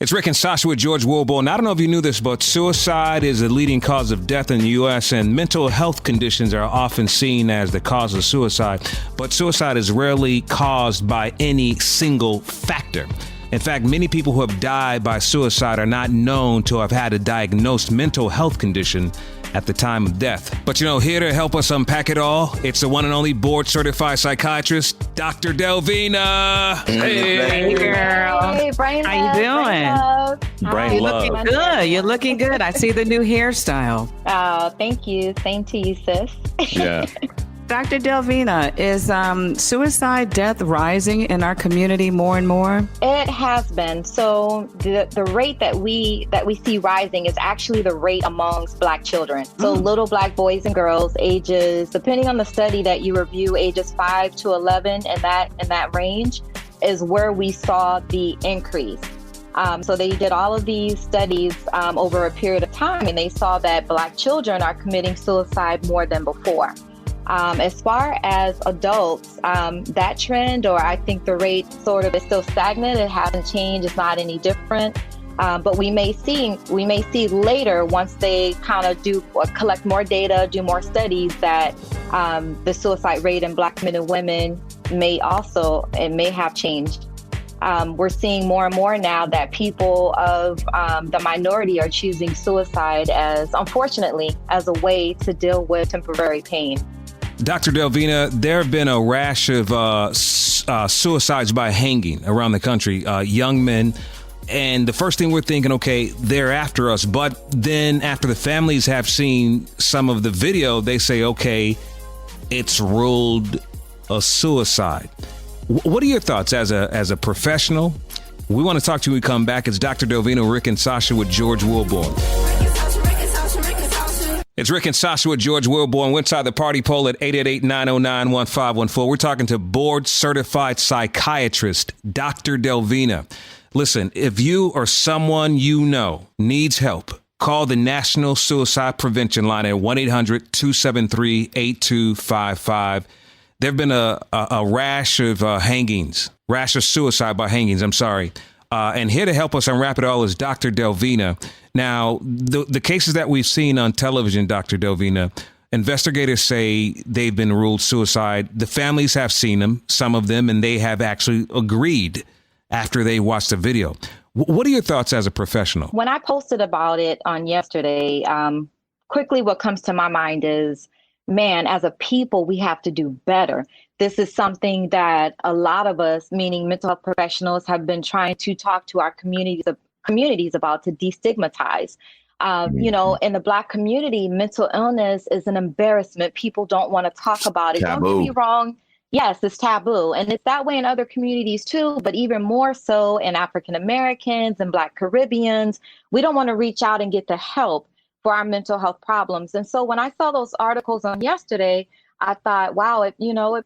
It's Rick and Sasha with George Wilborn. I don't know if you knew this, but suicide is a leading cause of death in the U.S., and mental health conditions are often seen as the cause of suicide. But suicide is rarely caused by any single factor. In fact, many people who have died by suicide are not known to have had a diagnosed mental health condition at the time of death. But here to help us unpack it all, it's the one and only board-certified psychiatrist, Dr. Delvena. Hey, girl. Hey, Brian. How you doing? Brian Love. You're looking good. You're looking good. I see the new hairstyle. Oh, thank you. Same to you, sis. Yeah. Dr. Delvena, is suicide death rising in our community more and more? It has been. So the rate that we see rising is actually the rate amongst Black children. So little Black boys and girls, ages, depending on the study that you review, ages 5 to 11, and that range is where we saw the increase. So they did all of these studies over a period of time, and they saw that Black children are committing suicide more than before. As far as adults, that trend, or I think the rate sort of is still stagnant. It hasn't changed. It's not any different. But we may see later, once they kind of collect more data, do more studies, that the suicide rate in Black men and women may have changed. We're seeing more and more now that people of the minority are choosing suicide unfortunately, as a way to deal with temporary pain. Dr. Delvena, there have been a rash of suicides by hanging around the country, young men. And the first thing we're thinking, okay, they're after us. But then after the families have seen some of the video, they say, okay, it's ruled a suicide. What are your thoughts as a professional? We want to talk to you when we come back. It's Dr. Delvena, Rick and Sasha with George Wilborn. It's Rick and Sasha with George Wilborn. We're inside the party poll at 888-909-1514. We're talking to board-certified psychiatrist, Dr. Delvena. Listen, if you or someone you know needs help, call the National Suicide Prevention Line at 1-800-273-8255. There have been a rash of suicide by hangings. And here to help us unwrap it all is Dr. Delvena. Now, the cases that we've seen on television, Dr. Delvena, investigators say they've been ruled suicide. The families have seen them, some of them, and they have actually agreed after they watched the video. What are your thoughts as a professional? When I posted about it on yesterday, quickly what comes to my mind is, man, as a people, we have to do better. This is something that a lot of us, meaning mental health professionals, have been trying to talk to our communities about to destigmatize. In the Black community, mental illness is an embarrassment. People don't want to talk about it. Taboo. Don't get me wrong. Yes, it's taboo. And it's that way in other communities too, but even more so in African Americans and Black Caribbeans. We don't want to reach out and get the help for our mental health problems. And so when I saw those articles on yesterday, I thought, wow, it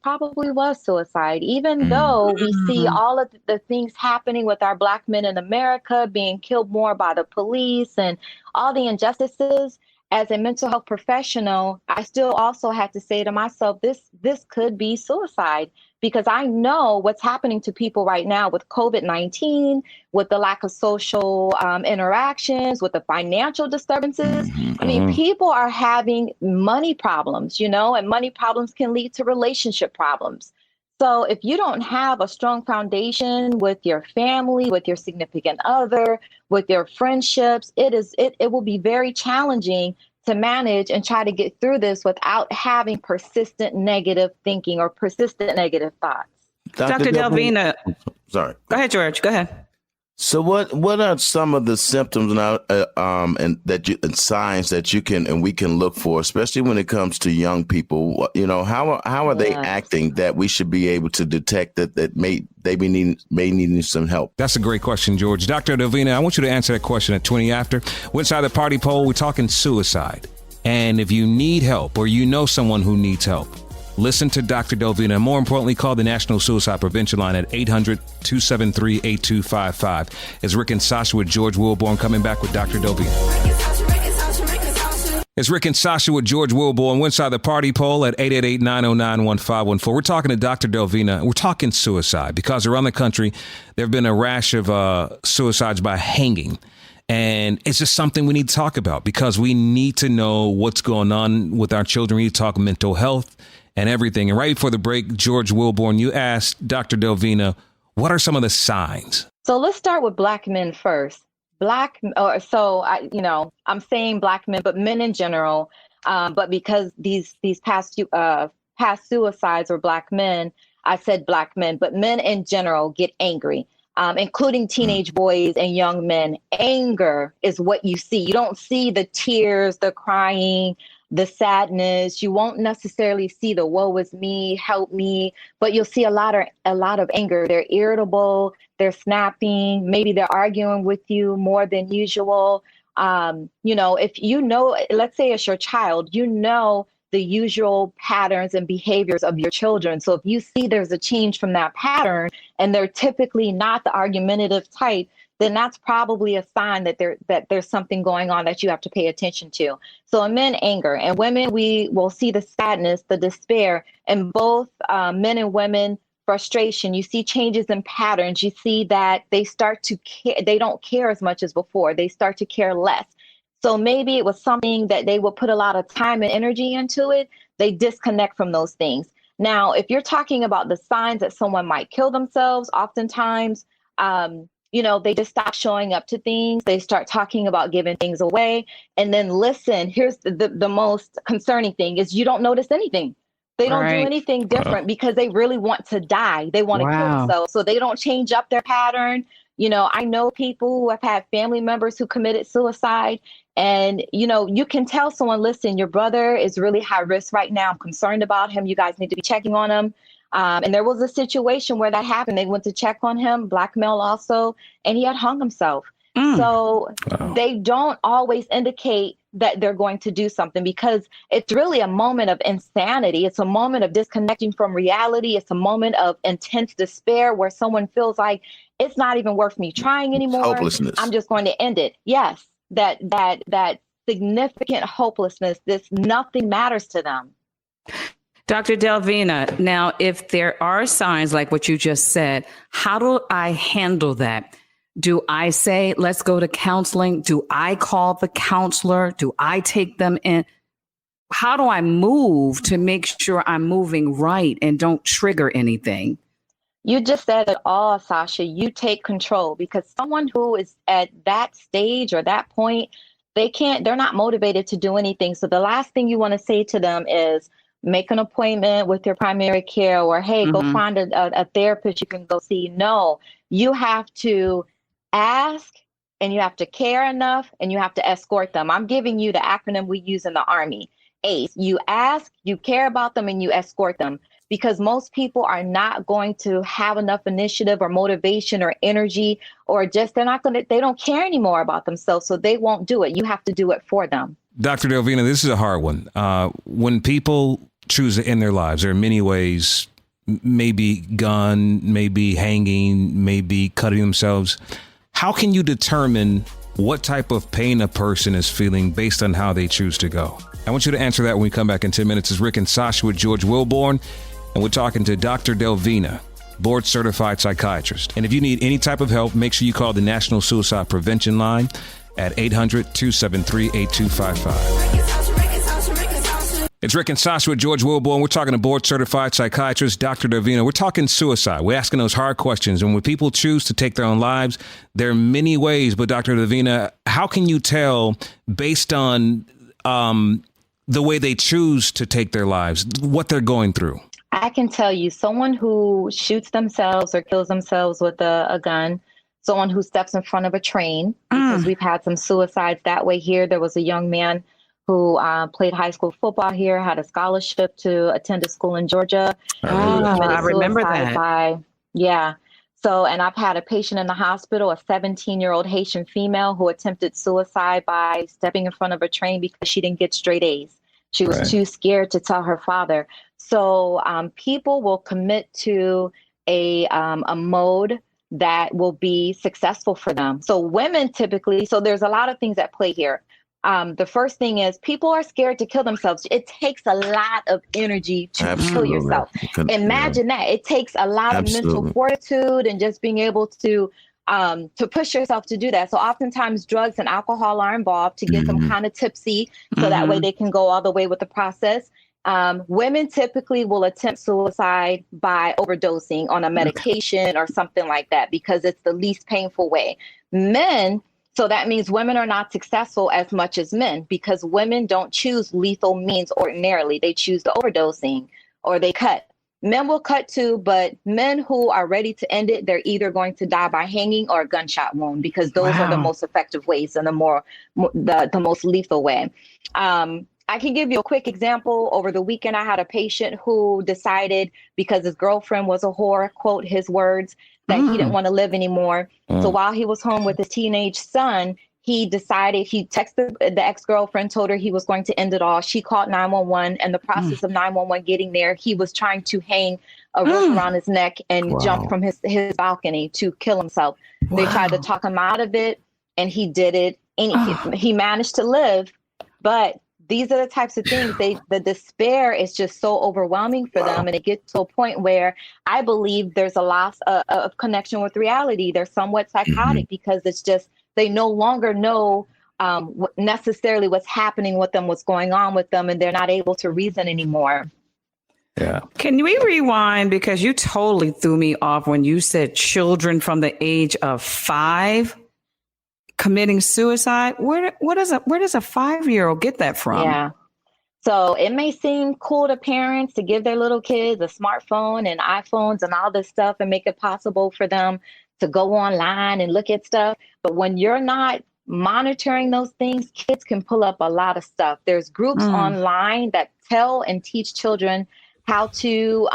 probably was suicide, even though we see all of the things happening with our Black men in America being killed more by the police and all the injustices. As a mental health professional, I still also had to say to myself, this could be suicide, because I know what's happening to people right now with COVID-19, with the lack of social interactions, with the financial disturbances. I mean, people are having money problems, and money problems can lead to relationship problems. So if you don't have a strong foundation with your family, with your significant other, with your friendships, it will be very challenging to manage and try to get through this without having persistent negative thinking or persistent negative thoughts. Dr. Delvena. Sorry. Go ahead, George. Go ahead. So what are some of the symptoms and signs that you can and we can look for, especially when it comes to young people? How are they acting that we should be able to detect that may need some help? That's a great question, George. Dr. Delvena, I want you to answer that question at 20 after. We're inside the party poll. We're talking suicide. And if you need help or you know someone who needs help, listen to Dr. Delvena, and more importantly, call the National Suicide Prevention Line at 800-273-8255. It's Rick and Sasha with George Wilborn, coming back with Dr. Delvena. It's Rick and Sasha with George Wilborn. Inside the Party poll at 888-909-1514. We're talking to Dr. Delvena. We're talking suicide because around the country, there have been a rash of suicides by hanging. And it's just something we need to talk about because we need to know what's going on with our children. We need to talk mental health and everything. And right before the break, George Wilborn, you asked Dr. Delvena, what are some of the signs? So let's start with Black men first. I'm saying Black men, but men in general. But because these past suicides were Black men, I said Black men. But men in general get angry, including teenage boys and young men. Anger is what you see. You don't see the tears, the crying, the sadness. You won't necessarily see the woe is me, help me, but you'll see a lot of anger. They're irritable, they're snapping, maybe they're arguing with you more than usual. If let's say it's your child, the usual patterns and behaviors of your children. So if you see there's a change from that pattern and they're typically not the argumentative type, then that's probably a sign that there's something going on that you have to pay attention to. So in men, anger, and women, we will see the sadness, the despair, and both men and women, frustration. You see changes in patterns. You see that they start to care. They don't care as much as before. They start to care less. So maybe it was something that they would put a lot of time and energy into it. They disconnect from those things. Now, if you're talking about the signs that someone might kill themselves, oftentimes, they just stop showing up to things. They start talking about giving things away. And then listen, here's the most concerning thing is you don't notice anything. They don't do anything different because they really want to die. They want to kill themselves. So they don't change up their pattern. I know people who have had family members who committed suicide. And, you can tell someone, listen, your brother is really high risk right now. I'm concerned about him. You guys need to be checking on him. And there was a situation where that happened. They went to check on him, Black male also, and he had hung himself. So they don't always indicate that they're going to do something because it's really a moment of insanity. It's a moment of disconnecting from reality. It's a moment of intense despair where someone feels like it's not even worth me trying anymore. Hopelessness. I'm just going to end it. Yes, that significant hopelessness. Nothing matters to them. Dr. Delvena, now, if there are signs like what you just said, how do I handle that? Do I say, let's go to counseling? Do I call the counselor? Do I take them in? How do I move to make sure I'm moving right and don't trigger anything? You just said it all, Sasha. You take control because someone who is at that stage or that point, they're not motivated to do anything. So the last thing you want to say to them is, make an appointment with your primary care or, hey, go find a therapist you can go see. No, you have to ask and you have to care enough and you have to escort them. I'm giving you the acronym we use in the Army, ACE. You ask, you care about them, and you escort them because most people are not going to have enough initiative or motivation or energy or just they don't care anymore about themselves. So they won't do it. You have to do it for them. Dr. Delvena, this is a hard one. When people choose to end their lives, there are many ways, maybe gun, maybe hanging, maybe cutting themselves. How can you determine what type of pain a person is feeling based on how they choose to go? I want you to answer that when we come back in 10 minutes. It's Rick and Sasha with George Wilborn, and we're talking to Dr. Delvena, board certified psychiatrist. And if you need any type of help, make sure you call the National Suicide Prevention Line at 800-273-8255. It's Rick and Sasha with George Wilborn. We're talking to board certified psychiatrist, Dr. Delvena. We're talking suicide. We're asking those hard questions. And when people choose to take their own lives, there are many ways. But Dr. Delvena, how can you tell based on the way they choose to take their lives, what they're going through? I can tell you someone who shoots themselves or kills themselves with a gun, someone who steps in front of a train, because we've had some suicides that way here. There was a young man who played high school football here, had a scholarship to attend a school in Georgia. I remember that. So, and I've had a patient in the hospital, a 17-year-old Haitian female who attempted suicide by stepping in front of a train because she didn't get straight A's. She was too scared to tell her father. So people will commit to a mode that will be successful for them. So women typically, so there's a lot of things at play here. The first thing is people are scared to kill themselves. It takes a lot of energy to kill yourself. Imagine that. It takes a lot of mental fortitude and just being able to push yourself to do that. So oftentimes drugs and alcohol are involved to get them kind of tipsy so that way they can go all the way with the process. Women typically will attempt suicide by overdosing on a medication or something like that because it's the least painful way. Men, so that means women are not successful as much as men because women don't choose lethal means ordinarily. They choose the overdosing or they cut. Men will cut too, but men who are ready to end it, they're either going to die by hanging or a gunshot wound because those are the most effective ways and the most lethal way. I can give you a quick example. Over the weekend, I had a patient who decided because his girlfriend was a whore, quote his words, that he didn't want to live anymore. So while he was home with his teenage son, he decided, he texted the ex-girlfriend, told her he was going to end it all. She called 911. And the process of 911 getting there, he was trying to hang a rope around his neck and jump from his balcony to kill himself. They tried to talk him out of it and he did it. And he managed to live. But these are the types of things the despair is just so overwhelming for them. And it gets to a point where I believe there's a loss of connection with reality. They're somewhat psychotic because it's just, they no longer know necessarily what's happening with them, what's going on with them, and they're not able to reason anymore. Yeah. Can we rewind? Because you totally threw me off when you said children from the age of 5 committing suicide. Where does a 5-year-old get that from? Yeah. So it may seem cool to parents to give their little kids a smartphone and iPhones and all this stuff and make it possible for them to go online and look at stuff. But when you're not monitoring those things, kids can pull up a lot of stuff. There's groups online that tell and teach children how to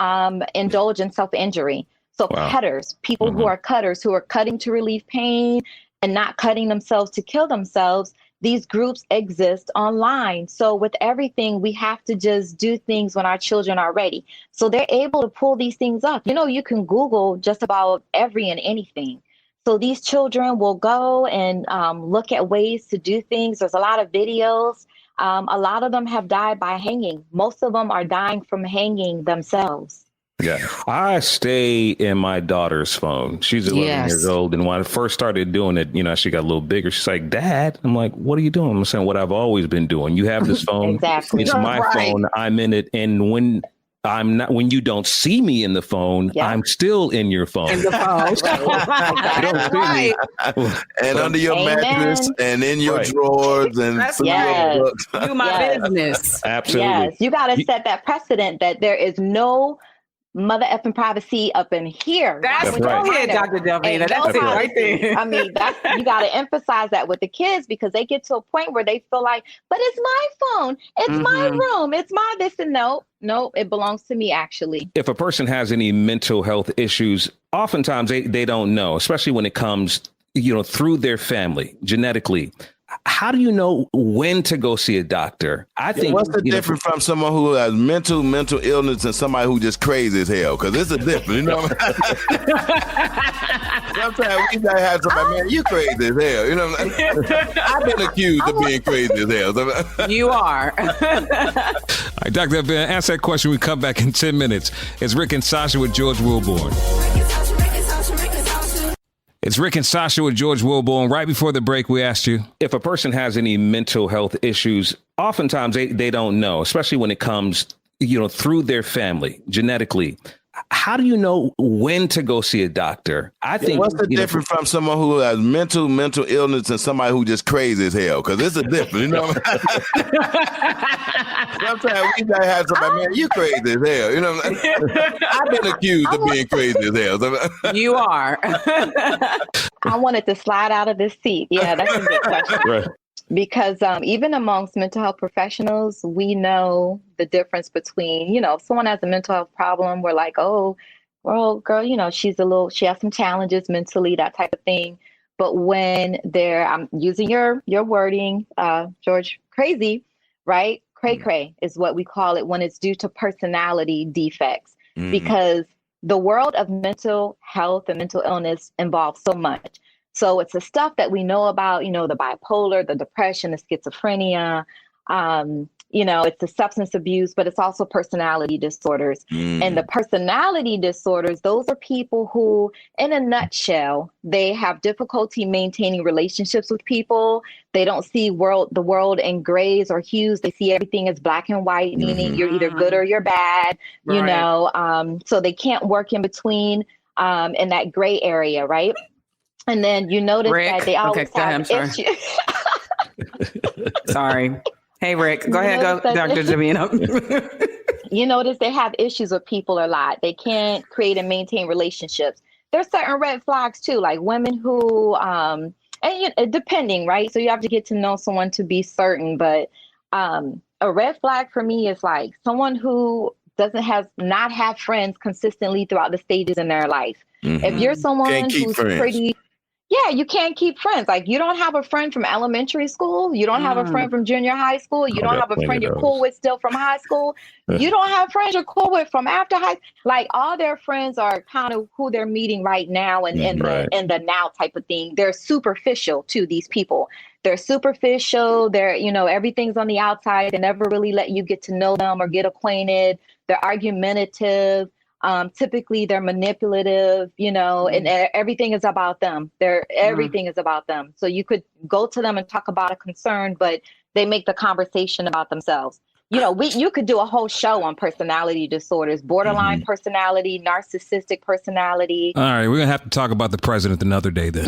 indulge in self-injury. So cutters, people who are cutters, who are cutting to relieve pain and not cutting themselves to kill themselves, these groups exist online. So with everything, we have to just do things when our children are ready. So they're able to pull these things up. You know, you can Google just about every and anything. So these children will go and look at ways to do things. There's a lot of videos. A lot of them have died by hanging. Most of them are dying from hanging themselves. Yeah, I stay in my daughter's phone. She's 11 years old. And when I first started doing it, you know, she got a little bigger. She's like, Dad, I'm like, what are you doing? I'm saying what I've always been doing. You have this phone. Exactly. It's my phone. I'm in it. And when you don't see me in the phone, I'm still in your phone. In the phone. You don't see me. And under your mattress and in your drawers and your books. Do my business. Absolutely. Yes, you got to set that precedent that there is no mother effing privacy up in here. That's right, Dr. Delvena. That's it right there. I mean, you got to emphasize that with the kids because they get to a point where they feel like, but it's my phone, it's my room, it's my this, and no, it belongs to me actually. If a person has any mental health issues, oftentimes they don't know, especially when it comes, you know, through their family, genetically. How do you know when to go see a doctor? I think what's the difference from someone who has mental illness and somebody who just crazy as hell? Because it's a difference, you know. Sometimes we gotta have somebody, man, you crazy as hell. You know, I've been accused of being crazy as hell. You are. All right, Dr. Delvena, answer that question. We come back in 10 minutes. It's Rick and Sasha with George Wilborn. It's Rick and Sasha with George Wilborn. Right before the break, we asked you if a person has any mental health issues. Oftentimes they don't know, especially when it comes, you know, through their family, genetically. How do you know when to go see a doctor? I think what's the difference from someone who has mental illness and somebody who just crazy as hell? Because it's a difference, you know. Sometimes we gotta have somebody, man, you crazy as hell. You know, I've been accused of being crazy as hell. You are. I wanted to slide out of this seat. Yeah, that's a good question. Right. Because even amongst mental health professionals, we know the difference between, you know, if someone has a mental health problem, we're like, oh, well, girl, you know, she has some challenges mentally, that type of thing. But when I'm using your wording, George, crazy, right? Cray is what we call it when it's due to personality defects, because the world of mental health and mental illness involves so much. So it's the stuff that we know about, you know, the bipolar, the depression, the schizophrenia, you know, it's the substance abuse, but it's also personality disorders. And the personality disorders, those are people who, in a nutshell, they have difficulty maintaining relationships with people. They don't see the world in grays or hues. They see everything as black and white, meaning you're either good or you're bad, you know, so they can't work in between in that gray area, right? And then you notice that they always have issues. Sorry. Hey, Rick, go ahead, Dr. Delvena. You notice they have issues with people a lot. They can't create and maintain relationships. There's certain red flags too, like women who, and depending, right? So you have to get to know someone to be certain. But a red flag for me is like someone who not have friends consistently throughout the stages in their life. If you're someone who's pretty... Yeah, you can't keep friends. Like you don't have a friend from elementary school. You don't have a friend from junior high school. You don't have a friend you're cool with still from high school. You don't have friends you're cool with from after high. Like all their friends are kind of who they're meeting right now and in the now type of thing. They're superficial to these people. They're superficial. They're, you know, everything's on the outside. They never really let you get to know them or get acquainted. They're argumentative. Typically they're manipulative, you know, and everything is about them. Everything is about them. So you could go to them and talk about a concern, but they make the conversation about themselves. You know, you could do a whole show on personality disorders, borderline personality, narcissistic personality. All right, we're going to have to talk about the president another day then.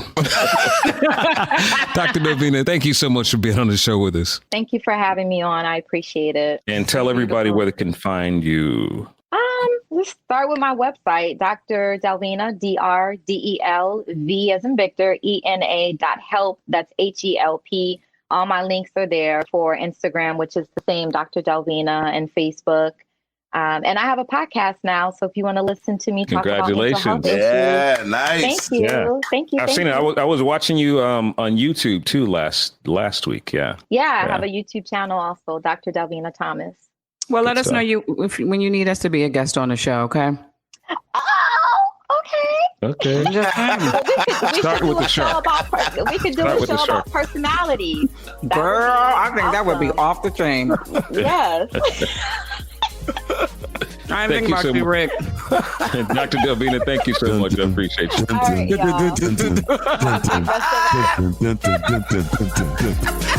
Dr. Delvena, thank you so much for being on the show with us. Thank you for having me on. I appreciate it. And tell everybody where they can find you. Let's start with my website, Dr. Delvena, DRDELV as in Victor, ENA.help. That's HELP. All my links are there for Instagram, which is the same, Dr. Delvena, and Facebook. And I have a podcast now. So if you want to listen to me talk about mental health issues. Yeah, nice. Thank you. Yeah. Thank you. I've seen it. I was watching you on YouTube too last week. Yeah. Yeah, I have a YouTube channel also, Dr. Delvena Thomas. Well, let us know when you need us to be a guest on the show, okay? Oh, okay. Okay. Start with the show. We could do a show about personality. Girl, I think that would be off the chain. Yes. I'm thinking about you, Rick. Dr. Delvena, thank you so much. I appreciate you. All right, y'all.